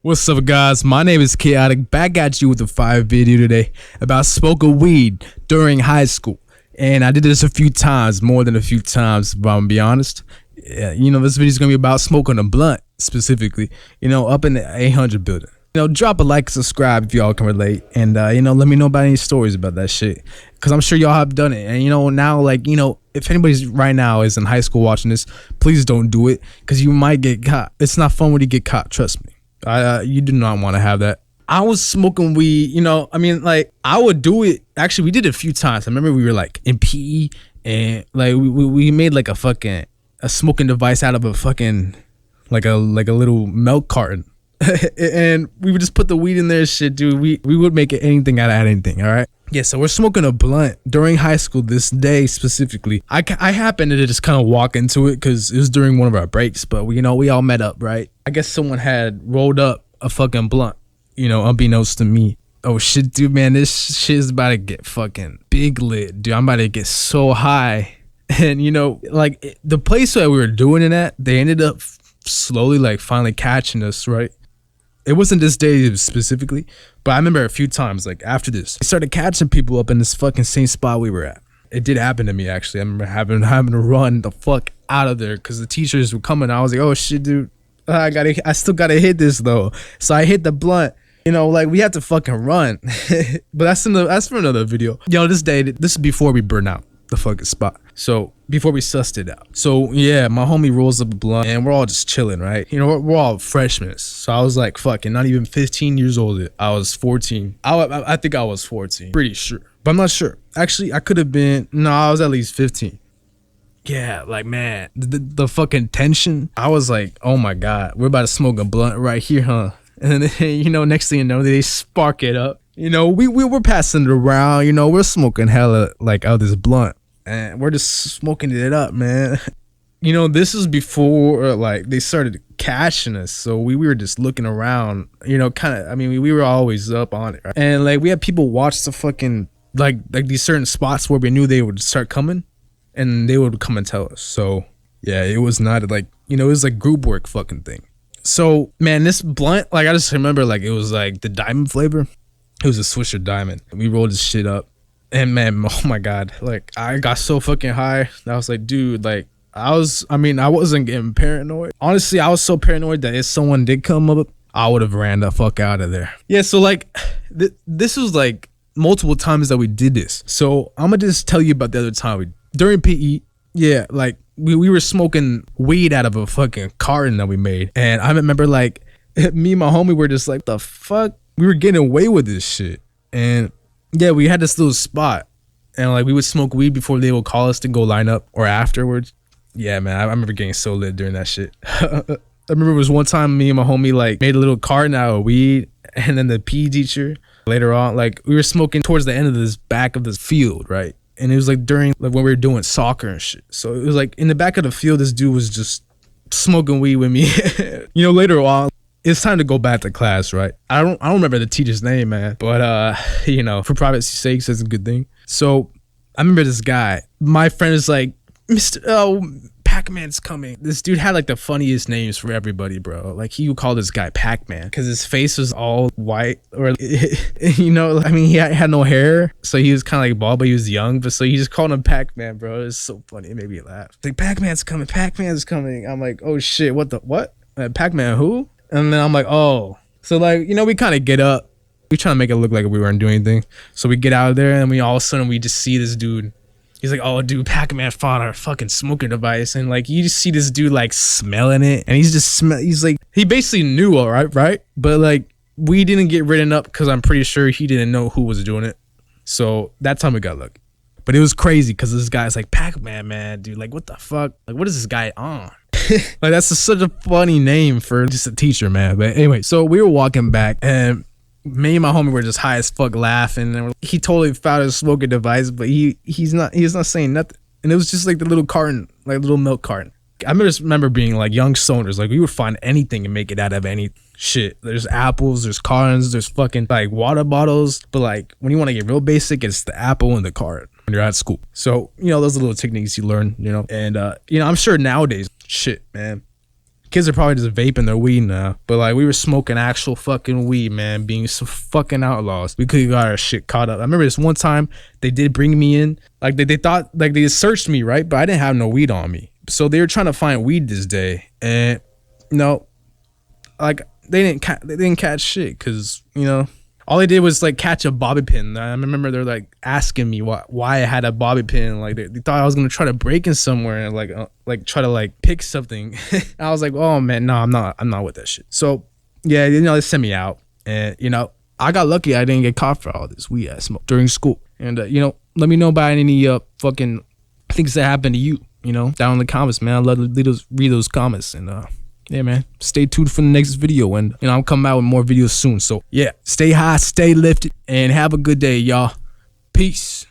What's up, guys? My name is Chaotic, back at you with a 5 video today about smoking weed during high school. And I did this a few times, more than a few times, if I'm gonna be honest. Yeah, this video is gonna be about smoking a blunt specifically, up in the 800 building. Drop a like, subscribe if y'all can relate, and let me know about any stories about that shit, because I'm sure y'all have done it. And now, if anybody's right now is in high school watching this, please don't do it, because you might get caught. It's not fun when you get caught, trust me. You do not want to have that. I was smoking weed, I would do it. Actually, we did it a few times. I remember we were like in PE, and like we made like a smoking device out of a fucking like a little milk carton. And we would just put the weed in there, shit, dude. We would make anything out of anything. All right. Yeah, so we're smoking a blunt during high school this day specifically. I happened to just kind of walk into it because it was during one of our breaks, but we all met up, right? I guess someone had rolled up a fucking blunt, unbeknownst to me. Oh shit, dude, man, this shit is about to get fucking big lit, dude. I'm about to get so high. And the place that we were doing it at, they ended up slowly finally catching us, right? It wasn't this day specifically, but I remember a few times, after this, they started catching people up in this fucking same spot we were at. It did happen to me, actually. I remember having to run the fuck out of there because the teachers were coming. I was like, oh shit, dude, I still gotta hit this though. So I hit the blunt. We had to fucking run. But that's for another video. This is before we burn out the fucking spot. So before we sussed it out. So yeah, my homie rolls up a blunt and we're all just chilling, right? We're all freshmen. So I was like fucking not even 15 years old. I was 14. I think I was 14. Pretty sure. But I'm not sure. Actually, I could have been. No, I was at least 15. Yeah, man, the fucking tension. I was like, oh my God, we're about to smoke a blunt right here, huh? And then, next thing you know, they spark it up. We were passing it around, we're smoking hella out this blunt. And we're just smoking it up, man. This is before they started catching us. So we were just looking around, we were always up on it. Right? And we had people watch the fucking these certain spots where we knew they would start coming and they would come and tell us. So yeah, it was not it was group work fucking thing. So man, this blunt, I just remember it was the diamond flavor. It was a Swisher Diamond. We rolled this shit up. And man, oh my God, I got so fucking high. I was like, dude, I wasn't getting paranoid. Honestly, I was so paranoid that if someone did come up, I would have ran the fuck out of there. Yeah, so this was multiple times that we did this. So I'm gonna just tell you about the other time during PE. Yeah, we were smoking weed out of a fucking carton that we made. And I remember me and my homie were just like, the fuck? We were getting away with this shit. And yeah, we had this little spot, and we would smoke weed before they would call us to go line up or afterwards. Yeah, man, I remember getting so lit during that shit. I remember it was one time me and my homie made a little carton out of weed, and then the PE teacher later on, we were smoking towards the end of this back of this field, right? And it was during when we were doing soccer and shit. So it was in the back of the field, this dude was just smoking weed with me. Later on, it's time to go back to class, right? I don't remember the teacher's name, man. But for privacy's sake, that's a good thing. So I remember this guy. My friend is like, Pac-Man's coming. This dude had the funniest names for everybody, bro. He would call this guy Pac-Man because his face was all white, or he had no hair, so he was kind of bald, but he was young. But so he just called him Pac-Man, bro. It's so funny. It made me laugh. Pac-Man's coming. Pac-Man's coming. I'm like, oh shit, what? Pac-Man who? And then I'm like, oh. So we kind of get up. We trying to make it look like we weren't doing anything. So we get out of there, and we all of a sudden we just see this dude. He's like, oh dude, Pac-Man fought our fucking smoking device. And you just see this dude smelling it. And he's just he basically knew, all right? But we didn't get written up because I'm pretty sure he didn't know who was doing it. So that time we got lucky. But it was crazy because this guy's like, Pac-Man, man, dude, what the fuck? What is this guy on? That's such a funny name for just a teacher, man. But anyway, so we were walking back, and me and my homie were just high as fuck laughing. And he totally found a smoking device, but he's not saying nothing. And it was just the little carton, little milk carton. I remember being young stoners, we would find anything and make it out of any shit. There's apples, there's cartons, there's fucking water bottles. But when you want to get real basic, it's the apple and the carton when you're at school. So those are little techniques you learn, and I'm sure nowadays, shit, man, Kids are probably just vaping their weed now. But like, we were smoking actual fucking weed, man, being some fucking outlaws. We could have got our shit caught up. I remember this one time they did bring me in. Like they thought, like they searched me, right? But I didn't have no weed on me. So they were trying to find weed this day. And no, like they didn't catch shit, because, you know, all they did was like catch a bobby pin. I remember they're like asking me why I had a bobby pin. Like they thought I was gonna try to break in somewhere and like try to like pick something. I was like, oh man, no, I'm not with that shit. So yeah, you know, they sent me out, and you know, I got lucky. I didn't get caught for all this weed I smoked during school. And you know, let me know about any fucking things that happened to you. You know, down in the comments, man. I love to read those comments. And yeah, man, stay tuned for the next video, and you know, I'm coming out with more videos soon. So yeah, stay high, stay lifted, and have a good day, y'all. Peace.